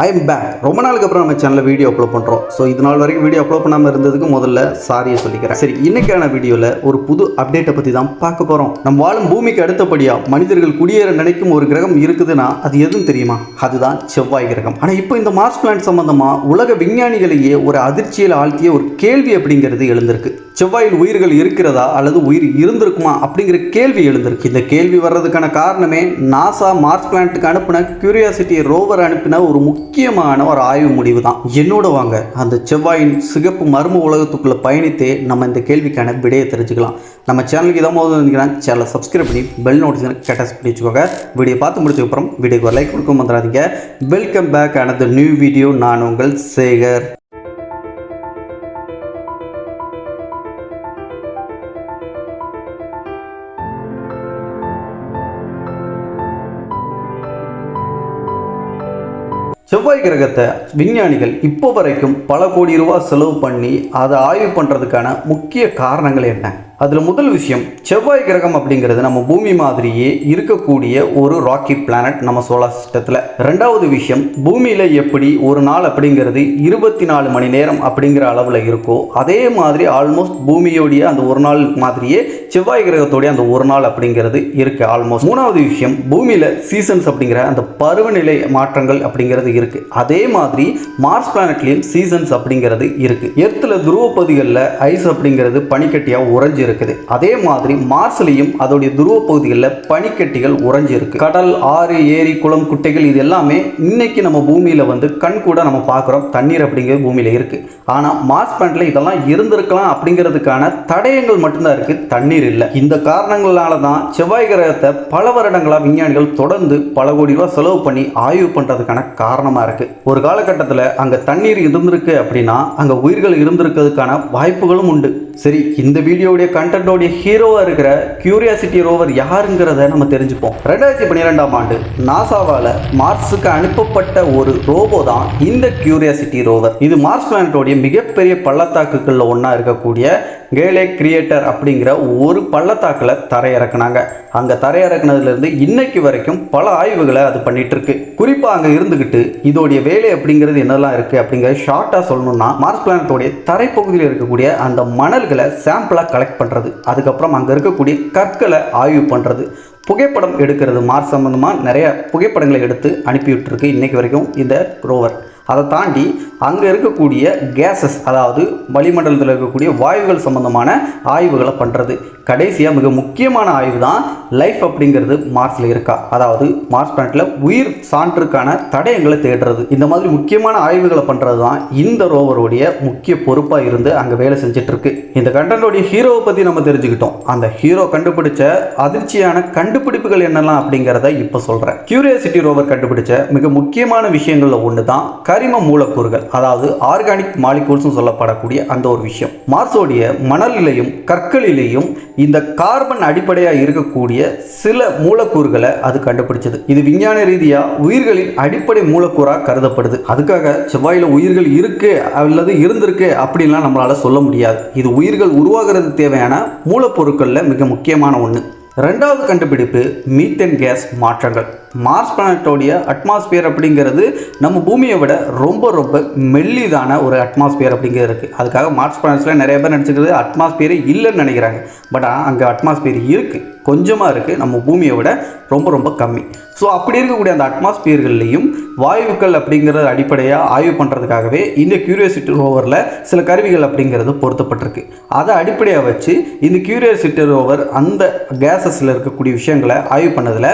I am back. ரொம்ப நாளுக்கு அப்புறம் நம்ம சேனலில் வீடியோ அப்லோட் பண்ணுறோம். ஸோ இது நாள் வரைக்கும் வீடியோ அப்லோட் பண்ணாமல் இருந்ததுக்கு முதல்ல சாரியை சொல்லிக்கிறேன். சரி, இன்னைக்கான வீடியோவில் ஒரு புது அப்டேட்டை பற்றி தான் பார்க்க போகிறோம். நம்ம வாழும் பூமிக்கு அடுத்தபடியாக மனிதர்கள் குடியேற நினைக்கும் ஒரு கிரகம் இருக்குதுன்னா அது எதுவும் தெரியுமா? அதுதான் செவ்வாய் கிரகம். ஆனால் இப்போ இந்த மார்ஸ் பிளானட் சம்பந்தமாக உலக விஞ்ஞானிகளையே ஒரு அதிர்ச்சியில் ஆழ்த்திய ஒரு கேள்வி அப்படிங்கிறது எழுந்திருக்கு. செவ்வாயில் உயிர்கள் இருக்கிறதா அல்லது உயிர் இருந்திருக்குமா அப்படிங்கிற கேள்வி எழுந்திருக்கு. இந்த கேள்வி வர்றதுக்கான காரணமே நாசா மார்ஸ் பிளானட்டுக்கு அனுப்பின கியூரியாசிட்டி ரோவர் அனுப்பின ஒரு முக்கியமான ஒரு ஆய்வு முடிவு தான். என்னோட வாங்க அந்த செவ்வாயின் சிகப்பு மர்ம உலகத்துக்குள்ள பயணித்தே நம்ம இந்த கேள்விக்கான விடையை தெரிஞ்சுக்கலாம். நம்ம சேனலுக்கு இதை போது இருந்தீங்கன்னா சேனலை சப்ஸ்கிரைப் பண்ணி பெல் நோட்டிஃபிகேஷன் கேட்டஸ் பண்ணி வச்சுக்கோங்க. வீடியோ பார்த்து முடிச்சதுக்கப்புறம் வீடியோக்கு ஒரு லைக் கொடுக்க வந்துடாதீங்க. Welcome back another new video. நான் உங்கள் சேகர். செவ்வாய் கிரகத்தை விஞ்ஞானிகள் இப்போ வரைக்கும் பல கோடி ரூபாய் செலவு பண்ணி அதை ஆய்வு பண்ணுறதுக்கான முக்கிய காரணங்கள் என்ன? அதில் முதல் விஷயம், செவ்வாய் கிரகம் அப்படிங்கிறது நம்ம பூமி மாதிரியே இருக்கக்கூடிய ஒரு ராக்கி பிளானட் நம்ம சோலார் சிஸ்டத்தில். ரெண்டாவது விஷயம், பூமியில் எப்படி ஒரு நாள் அப்படிங்கிறது 24 மணி நேரம் அப்படிங்கிற அளவில் இருக்கோ அதே மாதிரி ஆல்மோஸ்ட் பூமியோடைய அந்த ஒரு நாள் மாதிரியே செவ்வாய் கிரகத்தோடைய அந்த ஒரு நாள் அப்படிங்கிறது இருக்கு ஆல்மோஸ்ட். மூணாவது விஷயம், பூமியில் சீசன்ஸ் அப்படிங்கிற அந்த பருவநிலை மாற்றங்கள் அப்படிங்கிறது இருக்கு. அதே மாதிரி மார்ஸ் பிளானட்லேயும் சீசன்ஸ் அப்படிங்கிறது இருக்கு. எர்த்தில் துருவ பகுதிகளில் ஐஸ் அப்படிங்கிறது பனிக்கட்டியாக உறைஞ்சி இருக்குது. அதே மாதிரி மார்ஸ்லயும் அதோடைய துருவ பகுதிகளில் பனிக்கட்டிகள் உறைஞ்சி இருக்கு. கடல், ஆறு, ஏரி, குளம், குட்டைகள் இது எல்லாமே இன்னைக்கு நம்ம பூமியில கண் கூட நம்ம பார்க்குறோம். தண்ணீர் அப்படிங்கிறது பூமியில இருக்கு. ஆனால் மார்ஸ் பிளானட்ல இதெல்லாம் இருந்திருக்கலாம் அப்படிங்கிறதுக்கான தடயங்கள் மட்டும்தான் இருக்கு, தண்ணீர் இல்லை. இந்த காரணங்களால தான் செவ்வாய் கிரகத்தை பல வருடங்களா விஞ்ஞானிகள் தொடர்ந்து பல கோடி ரூபாய் செலவு பண்ணி ஆய்வு பண்றதுக்கான காரணமா இருக்கு. ஒரு காலகட்டத்தில் அங்க தண்ணீர் இருந்திருக்கு அப்படின்னா அங்க உயிர்கள் இருந்திருக்கிறதுக்கான வாய்ப்புகளும் உண்டு. சரி, இந்த வீடியோடைய கண்டென்ட்டோடைய ஹீரோவா இருக்கிற கியூரியாசிட்டி ரோவர் யாருங்கிறத நம்ம தெரிஞ்சுப்போம். 2012ஆம் ஆண்டு நாசாவால மார்ஸுக்கு அனுப்பப்பட்ட ஒரு ரோபோ தான் இந்த கியூரியாசிட்டி ரோவர். இது மார்ஸ் பிளானட்டோடைய மிகப்பெரிய பள்ளத்தாக்குகள்ல ஒன்னா இருக்கக்கூடிய கேலே கிரியேட்டர் அப்படிங்கிற ஒரு பள்ளத்தாக்குல தரையிறக்குனாங்க. அங்க தரையிறக்குனதுல இருந்து இன்னைக்கு வரைக்கும் பல ஆய்வுகளை அது பண்ணிட்டு இருக்கு. குறிப்பா அங்க இருந்துகிட்டு இதோடைய வேலை அப்படிங்கிறது என்னெல்லாம் இருக்கு அப்படிங்கிறத ஷார்ட்டா சொல்லணும்னா, மார்ஸ் பிளானட்டோடைய தரைப்பகுதியில் இருக்கக்கூடிய அந்த மணல்களை சாம்பிளா கலெக்ட் பண்றது, அதுக்கப்புறம் அங்க இருக்கக்கூடிய கற்களை ஆய்வு பண்றது, புகைப்படம் எடுக்கிறது. மார்ஸ் சம்பந்தமா நிறைய புகைப்படங்களை எடுத்து அனுப்பிவிட்டு இருக்கு இன்னைக்கு வரைக்கும் இந்த ரோவர். அதை தாண்டி அங்கே இருக்கக்கூடிய கேஸஸ், அதாவது வளிமண்டலத்தில் இருக்கக்கூடிய வாயுகள் சம்பந்தமான ஆய்வுகளை பண்ணுறது. கடைசியாக மிக முக்கியமான ஆய்வு தான் லைஃப் அப்படிங்கிறது மார்ஸில் இருக்கா, அதாவது மார்ஸ் பிளானட்டில் உயிர் சான்றுக்கான தடயங்களை தேடுறது. இந்த மாதிரி முக்கியமான ஆய்வுகளை பண்ணுறது தான் இந்த ரோவருடைய முக்கிய பொறுப்பாக இருந்து அங்கே வேலை செஞ்சுட்டு இருக்கு. இந்த கண்டென்ட்டோடைய ஹீரோவை பற்றி நம்ம தெரிஞ்சுக்கிட்டோம். அந்த ஹீரோ கண்டுபிடிச்ச அதிர்ச்சியான கண்டுபிடிப்புகள் என்னெல்லாம் அப்படிங்கிறத இப்போ சொல்கிறேன். கியூரியாசிட்டி ரோவர் கண்டுபிடிச்ச மிக முக்கியமான விஷயங்களில் ஒன்று தான் கரிம மூலக்கூறுகள், அதாவது ஆர்கானிக் மாலிகூல்ஸ் சொல்லப்படக்கூடிய அந்த ஒரு விஷயம். மார்ஸோடைய மணலிலையும் கற்களிலேயும் இந்த கார்பன் அடிப்படையாக இருக்கக்கூடிய சில மூலக்கூறுகளை அது கண்டுபிடிச்சது. இது விஞ்ஞான ரீதியா உயிர்களின் அடிப்படை மூலக்கூறாக கருதப்படுது. அதுக்காக செவ்வாயில உயிர்கள் இருக்கு அல்லது இருந்திருக்கு அப்படின்லாம் நம்மளால சொல்ல முடியாது. இது உயிர்கள் உருவாகிறது தேவையான மூலப்பொருட்கள்ல மிக முக்கியமான ஒன்று. ரெண்டாவது கண்டுபிடிப்பு மீத்தேன் கேஸ் மாற்றங்கள். மார்ஸ் பிளானட்டோடைய அட்மாஸ்பியர் அப்படிங்கிறது நம்ம பூமியை விட ரொம்ப ரொம்ப மெல்லிதான ஒரு அட்மாஸ்பியர் அப்படிங்கிறது இருக்குது. அதுக்காக மார்ஸ் பிளானட்ஸில் நிறைய பேர் நினச்சிக்கிறது அட்மாஸ்பியரே இல்லைன்னு நினைக்கிறாங்க. பட் அங்கே அட்மாஸ்பியர் இருக்குது, கொஞ்சமாக இருக்குது, நம்ம பூமியை விட ரொம்ப ரொம்ப கம்மி. ஸோ அப்படி இருக்கக்கூடிய அந்த அட்மாஸ்பியர்கள்லையும் வாயுக்கள் அப்படிங்கிறத அடிப்படையாக ஆய்வு பண்ணுறதுக்காகவே இந்த கியூரியாசிட்டி ரோவரில் சில கருவிகள் அப்படிங்கிறது பொருத்தப்பட்டிருக்கு. அதை அடிப்படையாக வச்சு இந்த கியூரியாசிட்டி ரோவர் அந்த கேஸஸில் இருக்கக்கூடிய விஷயங்களை ஆய்வு பண்ணதில்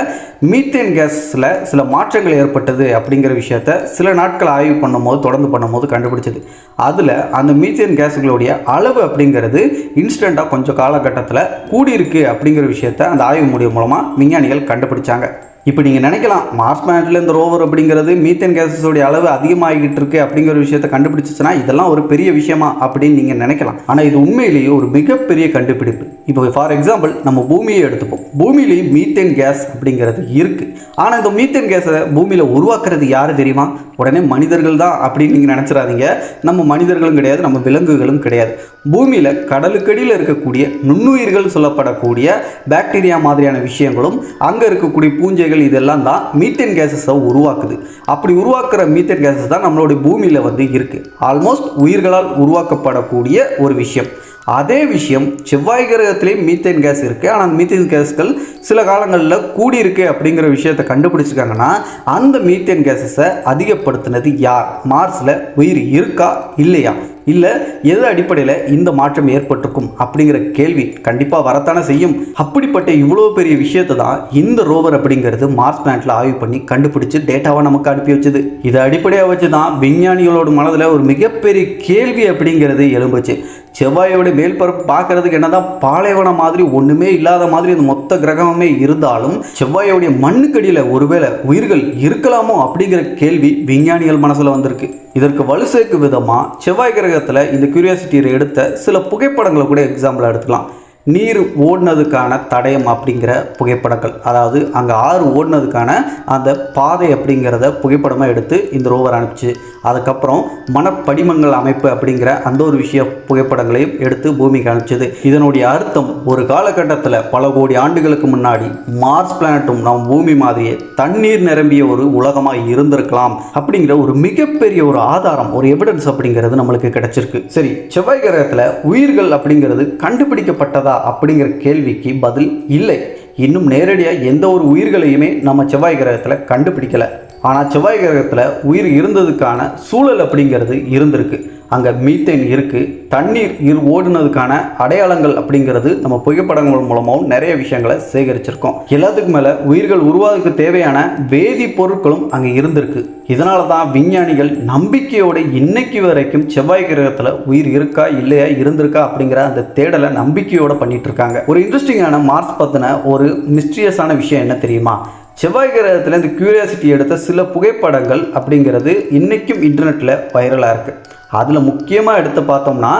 மீத்தேன் கேஸில் சில மாற்றங்கள் ஏற்பட்டது அப்படிங்கிற விஷயத்த சில நாட்கள் ஆய்வு பண்ணும்போது தொடர்ந்து பண்ணும்போது கண்டுபிடிச்சது. அதில் அந்த மீத்தேன் கேஸுகளுடைய அளவு அப்படிங்கிறது இன்ஸ்டண்ட்டாக கொஞ்சம் காலகட்டத்தில் கூடியிருக்கு அப்படிங்கிற விஷயத்த அந்த ஆய்வு முடிவு மூலமாக விஞ்ஞானிகள் கண்டுபிடிச்சாங்க. இப்போ நீங்கள் நினைக்கலாம், மார்ஸ் பிளானட்டில் இந்த ரோவர் அப்படிங்கிறது மீத்தேன் கேஸஸோடைய அளவு அதிகமாகிட்டு இருக்கு அப்படிங்கிற விஷயத்தை கண்டுபிடிச்சிச்சுன்னா இதெல்லாம் ஒரு பெரிய விஷயமா அப்படின்னு நீங்கள் நினைக்கலாம். ஆனால் இது உண்மையிலேயே ஒரு மிகப்பெரிய கண்டுபிடிப்பு. இப்போ ஃபார் எக்ஸாம்பிள் நம்ம பூமியை எடுத்துப்போம். பூமியிலேயும் மீத்தேன் கேஸ் அப்படிங்கிறது இருக்குது. ஆனால் இந்த மீத்தேன் கேஸை பூமியில் உருவாக்குறது யார் தெரியுமா? உடனே மனிதர்கள் தான் அப்படின்னு நீங்கள் நினச்சிடாதீங்க. நம்ம மனிதர்களும் கிடையாது, நம்ம விலங்குகளும் கிடையாது. பூமியில் கடலுக்கடியில் இருக்கக்கூடிய நுண்ணுயிர்கள் சொல்லப்படக்கூடிய பாக்டீரியா மாதிரியான விஷயங்களும், அங்கே இருக்கக்கூடிய பூஞ்சைகள் உயிர்கள் இதெல்லாம் தான் மீத்தேன் கேஸஸை உருவாக்குது. அப்படி உருவாக்குற மீத்தேன் கேஸஸ் தான் நம்மளுடைய பூமியில் இருக்குது. ஆல்மோஸ்ட் உயிர்களால் உருவாக்கப்படக்கூடிய ஒரு விஷயம். அதே விஷயம் செவ்வாய் கிரகத்திலே மீத்தேன் கேஸ் இருக்குது. ஆனால் அந்த மீத்தேன் கேஸ்கள் சில காலங்களில் கூடியிருக்கு அப்படிங்கிற விஷயத்தை கண்டுபிடிச்சிருக்காங்கன்னா அந்த மீத்தேன் கேஸஸை அதிகப்படுத்தினது யார்? மார்ஸில் உயிர் இருக்கா இல்லையா, இல்லை எது அடிப்படையில் இந்த மாற்றம் ஏற்பட்டிருக்கும் அப்படிங்கிற கேள்வி கண்டிப்பாக வரத்தானே செய்யும். அப்படிப்பட்ட இவ்வளோ பெரிய விஷயத்தை தான் இந்த ரோவர் அப்படிங்கிறது மார்ஸ் பிளானட்டில் ஆய்வு பண்ணி கண்டுபிடிச்சு டேட்டாவை நமக்கு அனுப்பி வச்சுது. இதை அடிப்படையாக வச்சு தான் விஞ்ஞானிகளோட மனதில் ஒரு மிகப்பெரிய கேள்வி அப்படிங்கிறது எழும்புச்சு. செவ்வாயோட மேல்பரப்பு பார்க்கறதுக்கு என்னதான் பாலைவனம் மாதிரி ஒன்றுமே இல்லாத மாதிரி இந்த மொத்த கிரகமே இருந்தாலும் செவ்வாயோடைய மண்ணுக்கடியில் ஒருவேளை உயிர்கள் இருக்கலாமோ அப்படிங்கிற கேள்வி விஞ்ஞானிகள் மனசில் வந்திருக்கு. இதற்கு வலு சேர்க்கும் விதமாக செவ்வாய் கிரகத்தில் இந்த கியூரியாசிட்டியை எடுத்த சில புகைப்படங்களை கூட எக்ஸாம்பிளாக எடுத்துக்கலாம். நீர் ஓடினதுக்கான தடயம் அப்படிங்கிற புகைப்படங்கள், அதாவது அங்கே ஆறு ஓடினதுக்கான அந்த பாதை அப்படிங்கிறத புகைப்படமாக எடுத்து இந்த ரோவர் அனுப்பிச்சு. அதுக்கப்புறம் மணப்படிமங்கள் அமைப்பு அப்படிங்கிற அந்த ஒரு விஷய புகைப்படங்களையும் எடுத்து பூமிக்கு அனுப்பிச்சது. இதனுடைய அர்த்தம் ஒரு காலகட்டத்தில் பல கோடி ஆண்டுகளுக்கு முன்னாடி மார்ஸ் பிளானட்டும் நம்ம பூமி மாதிரியே தண்ணீர் நிரம்பிய ஒரு உலகமாக இருந்திருக்கலாம் அப்படிங்கிற ஒரு மிகப்பெரிய ஒரு ஆதாரம், ஒரு எவிடன்ஸ் அப்படிங்கிறது நம்மளுக்கு கிடைச்சிருக்கு. சரி, செவ்வாய் கிரகத்தில் உயிர்கள் அப்படிங்கிறது கண்டுபிடிக்கப்பட்டதா அப்படிங்கிற கேள்விக்கு பதில் இல்லை. இன்னும் நேரடியாக எந்த ஒரு உயிர்களையுமே நம்ம செவ்வாய் கிரகத்தில் கண்டுபிடிக்கலை. ஆனால் செவ்வாய் கிரகத்தில் உயிர் இருந்ததுக்கான சூழல் அப்படிங்கிறது இருந்திருக்கு. அங்கே மீத்தேன் இருக்குது, தண்ணீர் ஓடுனதுக்கான அடையாளங்கள் அப்படிங்கிறது நம்ம புகைப்படங்கள் மூலமாகவும் நிறைய விஷயங்களை சேகரிச்சிருக்கோம். எல்லாத்துக்கு மேலே உயிர்கள் உருவாதுக்கு தேவையான வேதி பொருட்களும் அங்கே இருந்திருக்கு. இதனால தான் விஞ்ஞானிகள் நம்பிக்கையோடு இன்னைக்கு வரைக்கும் செவ்வாய் கிரகத்தில் உயிர் இருக்கா இல்லையா, இருந்திருக்கா அப்படிங்கிற அந்த தேடலை நம்பிக்கையோடு பண்ணிட்டு இருக்காங்க. ஒரு இன்ட்ரெஸ்டிங்கான மார்ஸ் பற்றின ஒரு மிஸ்டீரியஸான விஷயம் என்ன தெரியுமா? செவ்வாய் கிரகத்தில் இந்த கியூரியாசிட்டி எடுத்த சில புகைப்படங்கள் அப்படிங்கிறது இன்றைக்கும் இன்டர்நெட்டில் வைரலாக இருக்குது. அதில் முக்கியமாக எடுத்து பார்த்தோம்னா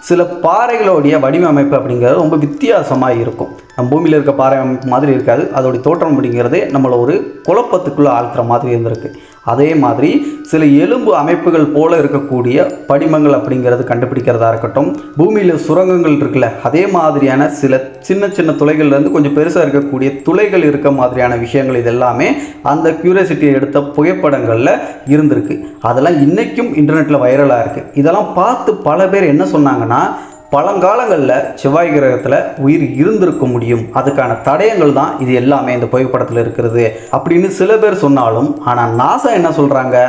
சில பாறைகளுடைய வடிவமைப்பு அப்படிங்கிறது ரொம்ப வித்தியாசமாக இருக்கும். நம்ம பூமியில் இருக்க பாறை அமைப்பு மாதிரி இருக்காது. அதோடைய தோற்றம் அப்படிங்கிறது நம்மளை ஒரு குழப்பத்துக்குள்ளே ஆழ்த்துற மாதிரி இருந்திருக்கு. அதே மாதிரி சில எலும்பு அமைப்புகள் போல இருக்கக்கூடிய படிமங்கள் அப்படிங்கிறது கண்டுபிடிக்கிறதா இருக்கட்டும், பூமியில் சுரங்கங்கள் இருக்குல்ல, அதே மாதிரியான சில சின்ன சின்ன துளைகள்லேருந்து கொஞ்சம் பெருசாக இருக்கக்கூடிய துளைகள் இருக்க மாதிரியான விஷயங்கள் இதெல்லாமே அந்த கியூரியாசிட்டியை எடுத்த புகைப்படங்களில் இருந்திருக்கு. அதெல்லாம் இன்றைக்கும் இன்டர்நெட்டில் வைரலாக இருக்குது. இதெல்லாம் பார்த்து பல பேர் என்ன சொன்னாங்கன்னா, பழங்காலங்களில் செவ்வாய் கிரகத்தில் உயிர் இருந்திருக்க முடியும், அதுக்கான தடயங்கள் தான் இது எல்லாமே இந்த புகைப்படத்தில் இருக்கிறது அப்படின்னு சில பேர் சொன்னாலும், ஆனால் நாசா என்ன சொல்கிறாங்க,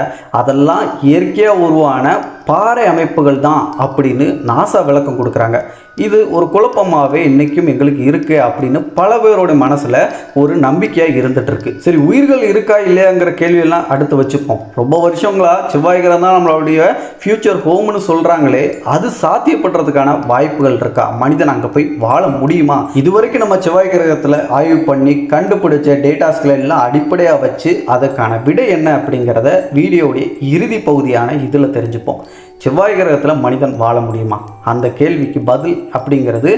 அதெல்லாம் இயற்கையாக உருவான பாறை அமைப்புகள் தான் அப்படின்னு நாசா விளக்கம் கொடுக்குறாங்க. இது ஒரு குழப்பமாகவே இன்றைக்கும் எங்களுக்கு இருக்குது அப்படின்னு பல பேரோட மனசில் ஒரு நம்பிக்கையாக இருந்துகிட்ருக்கு. சரி, உயிர்கள் இருக்கா இல்லையாங்கிற கேள்வியெல்லாம் அடுத்து வச்சுப்போம். ரொம்ப வருஷங்களாக செவ்வாய் கிரகம் தான் நம்மளுடைய ஃப்யூச்சர் ஹோம்னு சொல்கிறாங்களே, அது சாத்தியப்படுறதுக்கான வாய்ப்புகள் இருக்கா? மனிதன் அங்கே போய் வாழ முடியுமா? இதுவரைக்கும் நம்ம செவ்வாய் கிரகத்தில் ஆய்வு பண்ணி கண்டுபிடிச்ச டேட்டாஸ்களை எல்லாம் அடிப்படையாக வச்சு அதுக்கான விடை என்ன அப்படிங்கிறத வீடியோடைய இறுதி பகுதியான இதில் தெரிஞ்சுப்போம். செவ்வாய் கிரகத்தில் மனிதன் வாழ முடியுமா? அந்த கேள்விக்கு பதில் அப்படிங்கிறது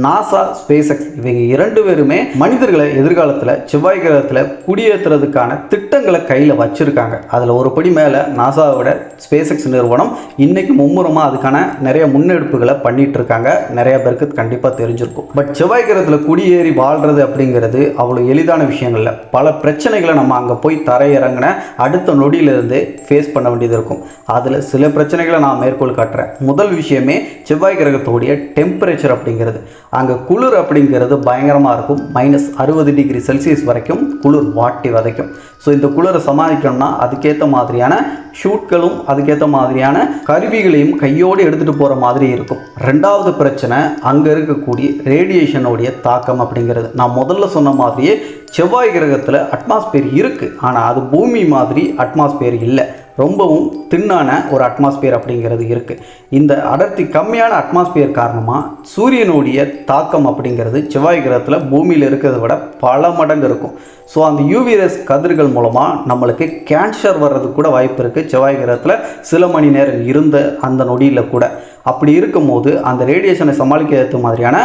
நாசா, ஸ்பேஸ் எக்ஸ் இவங்க இரண்டு பேருமே மனிதர்களை எதிர்காலத்தில் செவ்வாய் கிரகத்தில் குடியேற்றுறதுக்கான திட்டங்களை கையில் வச்சுருக்காங்க. அதில் ஒரு படி மேலே நாசாவோட ஸ்பேஸ் எக்ஸ் நிறுவனம் இன்றைக்கி மும்முரமாக அதுக்கான நிறைய முன்னெடுப்புகளை பண்ணிகிட்டு இருக்காங்க. நிறைய பேருக்கு கண்டிப்பாக தெரிஞ்சிருக்கும். பட் செவ்வாய் கிரகத்தில் குடியேறி வாழ்கிறது அப்படிங்கிறது அவ்வளோ எளிதான விஷயங்கள்ல. பல பிரச்சனைகளை நம்ம அங்கே போய் தரையிறங்கின அடுத்த நொடியிலிருந்து ஃபேஸ் பண்ண வேண்டியது இருக்கும். அதில் சில பிரச்சனைகளை நான் மேற்கோள் காட்டுறேன். முதல் விஷயமே செவ்வாய் கிரகத்தோடைய டெம்பரேச்சர் அப்படிங்கிறது. அங்கே குளிர் அப்படிங்கிறது பயங்கரமாக இருக்கும். -60 டிகிரி செல்சியஸ் வரைக்கும் குளிர் வாட்டி வதைக்கும். ஸோ இந்த குளிரை சமாளிக்கணும்னா அதுக்கேற்ற மாதிரியான ஷூட்களும் அதுக்கேற்ற மாதிரியான கருவிகளையும் கையோடு எடுத்துகிட்டு போகிற மாதிரி இருக்கும். ரெண்டாவது பிரச்சனை அங்கே இருக்கக்கூடிய ரேடியேஷனுடைய தாக்கம் அப்படிங்கிறது. நான் முதல்ல சொன்ன மாதிரியே செவ்வாய் கிரகத்தில் அட்மாஸ்பியர் இருக்குது, ஆனால் அது பூமி மாதிரி அட்மாஸ்பியர் இல்லை. ரொம்பவும் தின்னான ஒரு அட்மாஸ்பியர் அப்படிங்கிறது இருக்குது. இந்த அடர்த்தி கம்மியான அட்மாஸ்பியர் காரணமாக சூரியனுடைய தாக்கம் அப்படிங்கிறது செவ்வாய் கிரகத்தில் பூமியில் இருக்கிறத விட பல மடங்கு இருக்கும். ஸோ அந்த யூவிரஸ் கதிர்கள் மூலமாக நம்மளுக்கு கேன்சர் வர்றதுக்கு கூட வாய்ப்பு இருக்குது. செவ்வாய் கிரகத்தில் சில மணி நேரம் இருந்த அந்த நொடியில் கூட. அப்படி இருக்கும்போது அந்த ரேடியேஷனை சமாளிக்க ஏற்ற மாதிரியான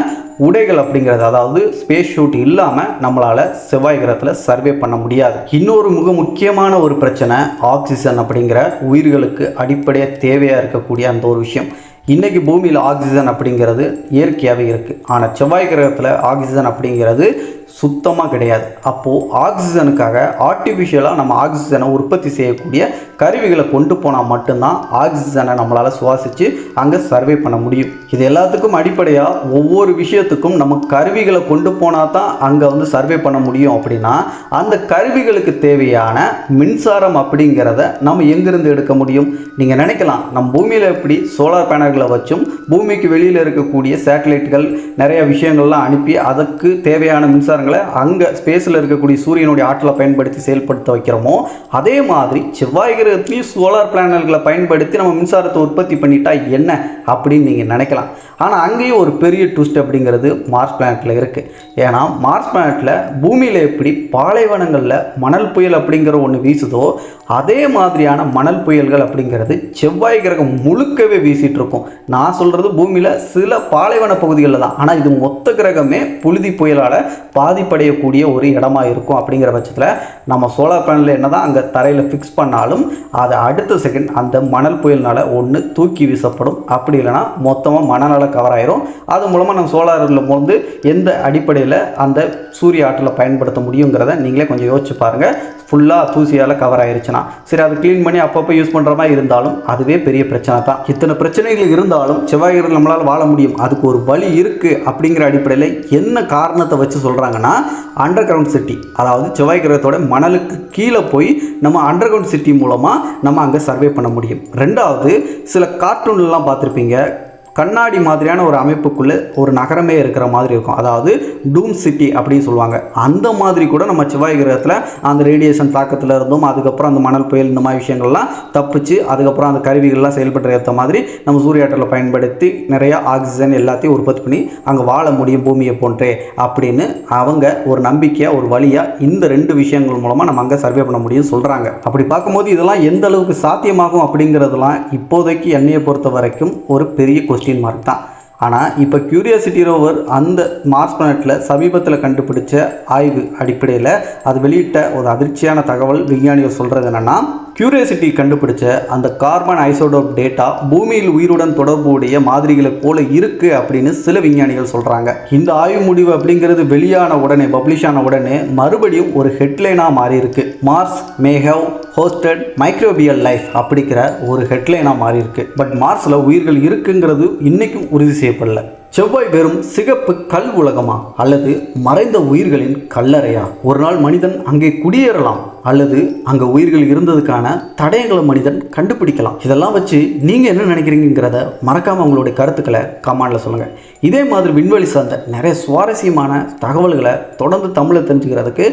உடைகள் அப்படிங்கிறது, அதாவது ஸ்பேஸ் ஷூட் இல்லாமல் நம்மளால் செவ்வாய் கிரகத்தில் சர்வே பண்ண முடியாது. இன்னொரு மிக முக்கியமான ஒரு பிரச்சனை ஆக்சிஜன் அப்படிங்கிற உயிர்களுக்கு அடிப்படையாக தேவையாக இருக்கக்கூடிய அந்த ஒரு விஷயம். இன்றைக்கி பூமியில் ஆக்சிஜன் அப்படிங்கிறது இயற்கையாகவே இருக்குது. ஆனால் செவ்வாய் கிரகத்தில் ஆக்சிஜன் அப்படிங்கிறது சுத்தமாக கிடையாது. அப்போது ஆக்சிஜனுக்காக ஆர்டிஃபிஷியலாக நம்ம ஆக்சிஜனை உற்பத்தி செய்யக்கூடிய கருவிகளை கொண்டு போனால் மட்டும்தான் ஆக்சிஜனை நம்மளால் சுவாசித்து அங்கே சர்வே பண்ண முடியும். இது எல்லாத்துக்கும் அடிப்படையாக ஒவ்வொரு விஷயத்துக்கும் நம்ம கருவிகளை கொண்டு போனால் தான் அங்கே வந்து சர்வே பண்ண முடியும். அப்படின்னா அந்த கருவிகளுக்கு தேவையான மின்சாரம் அப்படிங்கிறத நம்ம எங்கிருந்து எடுக்க முடியும்? நீங்கள் நினைக்கலாம், நம்ம பூமியில் எப்படி சோலார் பேனல்களை வச்சும் பூமிக்கு வெளியில் இருக்கக்கூடிய சேட்டலைட்டுகள் நிறைய விஷயங்கள்லாம் அனுப்பி அதற்கு தேவையான மின்சாரங்களை அங்கே ஸ்பேஸில் இருக்கக்கூடிய சூரியனுடைய ஆற்றலை பயன்படுத்தி செயல்படுத்த வைக்கிறோமோ, அதே மாதிரி செவ்வாய் கிரகத்திலையும் சோலார் பேனல்களை பயன்படுத்தி நம்ம மின்சாரத்தை உற்பத்தி பண்ணிட்டா என்ன அப்படின்னு நீங்கள் நினைக்கலாம். ஆனால் அங்கேயும் ஒரு பெரிய ட்விஸ்ட் அப்படிங்கிறது மார்ஸ் பிளானட்டில் இருக்குது. ஏன்னா மார்ஸ் பிளானட்டில் பூமியில் எப்படி பாலைவனங்களில் மணல் புயல் அப்படிங்கிற ஒன்று வீசுதோ அதே மாதிரியான மணல் புயல்கள் அப்படிங்கிறது செவ்வாய் கிரகம் முழுக்கவே வீசிகிட்டு இருக்கும். நான் சொல்கிறது பூமியில் சில பாலைவன பகுதிகளில் தான், ஆனால் இது மொத்த கிரகமே புழுதி புயலால் பாதிப்படையக்கூடிய ஒரு இடமா இருக்கும். அப்படிங்கிற பட்சத்தில் நம்ம சோலார் பேனலில் என்ன தான் அங்கே தரையில் ஃபிக்ஸ் பண்ணாலும் அது அடுத்த செகண்ட் அந்த மணல் புயல்னால் ஒன்று தூக்கி வீசப்படும், அப்படி இல்லைனா மொத்தமாக மணலால் கவர் ஆயிரும். அது மூலமாக நம்ம சோலாரில் வந்து எந்த அடிப்படையில் அந்த சூரிய ஆற்றலை பயன்படுத்த முடியுங்கிறத நீங்களே கொஞ்சம் யோசிச்சு பாருங்கள். ஃபுல்லாக தூசியால் கவர் ஆயிடுச்சுன்னா சரி, அதை க்ளீன் பண்ணி அப்பப்போ யூஸ் பண்ணுற மாதிரி இருந்தாலும் அதுவே பெரிய பிரச்சனை தான். இத்தனை பிரச்சனைகள் இருந்தாலும் செவ்வாய் கிரகத்தில் நம்மளால் வாழ முடியும், அதுக்கு ஒரு வழி இருக்குது. அப்படிங்கிற அடிப்படையில் என்ன காரணத்தை வச்சு சொல்கிறாங்கன்னா அண்டர் கிரவுண்ட் சிட்டி, அதாவது செவ்வாய் கிரகத்தோட மணலுக்கு கீழே போய் நம்ம அண்டர் கிரவுண்ட் சிட்டி மூலமாக நம்ம அங்கே சர்வே பண்ண முடியும். ரெண்டாவது, சில கார்ட்டூன்லாம் பார்த்துருப்பீங்க, கண்ணாடி மாதிரியான ஒரு அமைப்புக்குள்ளே ஒரு நகரமே இருக்கிற மாதிரி இருக்கும், அதாவது டூம் சிட்டி அப்படின்னு சொல்லுவாங்க. அந்த மாதிரி கூட நம்ம செவ்வாய் கிரகத்தில் அந்த ரேடியேஷன் தாக்கத்தில் இருந்தும் அதுக்கப்புறம் அந்த மணல் புயல் இந்த மாதிரி விஷயங்கள்லாம் தப்பிச்சு அதுக்கப்புறம் அந்த கருவிகள்லாம் செயல்படுற ஏற்ற மாதிரி நம்ம சூரிய ஆற்றலை பயன்படுத்தி நிறையா ஆக்சிஜன் எல்லாத்தையும் உற்பத்தி பண்ணி அங்கே வாழ முடியும் பூமியை போன்றே அப்படின்னு அவங்க ஒரு நம்பிக்கையாக ஒரு வழியாக இந்த ரெண்டு விஷயங்கள் மூலமாக நம்ம அங்கே சர்வே பண்ண முடியும் சொல்கிறாங்க. அப்படி பார்க்கும்போது இதெல்லாம் எந்த அளவுக்கு சாத்தியமாகும் அப்படிங்கிறதுலாம் இப்போதைக்கு என்னையை பொறுத்த வரைக்கும் ஒரு பெரிய கொஸ்டின் மார்க் தான். ஆனால் இப்போ கியூரியாசிட்டி ரோவர் அந்த மார்ஸ் பிளானட்டில் சமீபத்தில் கண்டுபிடிச்ச ஆய்வு அடிப்படையில் அது வெளியிட்ட ஒரு அதிர்ச்சியான தகவல் விஞ்ஞானிகள் சொல்கிறது என்னென்னா, கியூரியாசிட்டி கண்டுபிடிச்ச அந்த கார்பன் ஐசோடோப் டேட்டா பூமியில் உயிருடன் தொடர்புடைய மாதிரிகளை போல இருக்குது அப்படின்னு சில விஞ்ஞானிகள் சொல்கிறாங்க. இந்த ஆய்வு முடிவு அப்படிங்கிறது வெளியான உடனே, பப்ளிஷ் ஆன உடனே மறுபடியும் ஒரு ஹெட்லைனாக மாறி இருக்கு. Mars may have hosted microbial life அப்படிங்கிற ஒரு ஹெட்லைனாக மாறி இருக்கு. பட் மார்ஸில் உயிர்கள் இருக்குங்கிறது இன்னைக்கும் உறுதி செய்யப்படல. செவ்வாய் வெறும் சிகப்பு கல் உலகமா அல்லது மறைந்த உயிர்களின் கல்லறையா? ஒரு நாள் மனிதன் அங்கே குடியேறலாம் அல்லது அங்கே உயிர்கள் இருந்ததுக்கான தடயங்களை மனிதன் கண்டுபிடிக்கலாம். இதெல்லாம் வச்சு நீங்கள் என்ன நினைக்கிறீங்கிறத மறக்காமல் உங்களுடைய கருத்துக்களை கமெண்டில் சொல்லுங்கள். இதே மாதிரி விண்வெளி சார்ந்த நிறைய சுவாரஸ்யமான தகவல்களை தொடர்ந்து தமிழில் தெரிஞ்சுக்கிறதுக்கு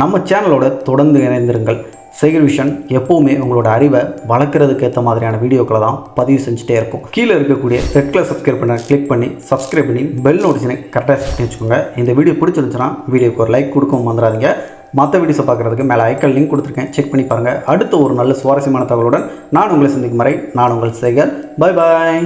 நம்ம சேனலோட தொடர்ந்து இணைந்திருங்கள். சேகர் விஷன் எப்போவுமே உங்களோட அறிவை வளர்க்குறதுக்கு ஏற்ற மாதிரியான வீடியோக்களை தான் பதிவு செஞ்சுட்டே இருக்கும். கீழே இருக்கக்கூடிய ரெட் கலர் சப்ஸ்கிரைப் பண்ண கிளிக் பண்ணி சப்ஸ்கிரைப் பண்ணி பெல் நோட்டிஃபிகேஷனை கரெக்டாக செட் பண்ணி வச்சுக்கோங்க. இந்த வீடியோ பிடிச்சிருந்துச்சுன்னா வீடியோக்கு ஒரு லைக் கொடுக்கவும் மறந்துடாதீங்க. மற்ற வீடியோஸை பார்க்குறதுக்கு மேலே ஐக்கான் லிங்க் கொடுத்துருக்கேன், செக் பண்ணி பாருங்கள். அடுத்த ஒரு நல்ல சுவாரஸ்யமான தகவலுடன் நான் உங்களை சந்திக்கும் வரை நான் உங்கள் சேகர். Bye bye.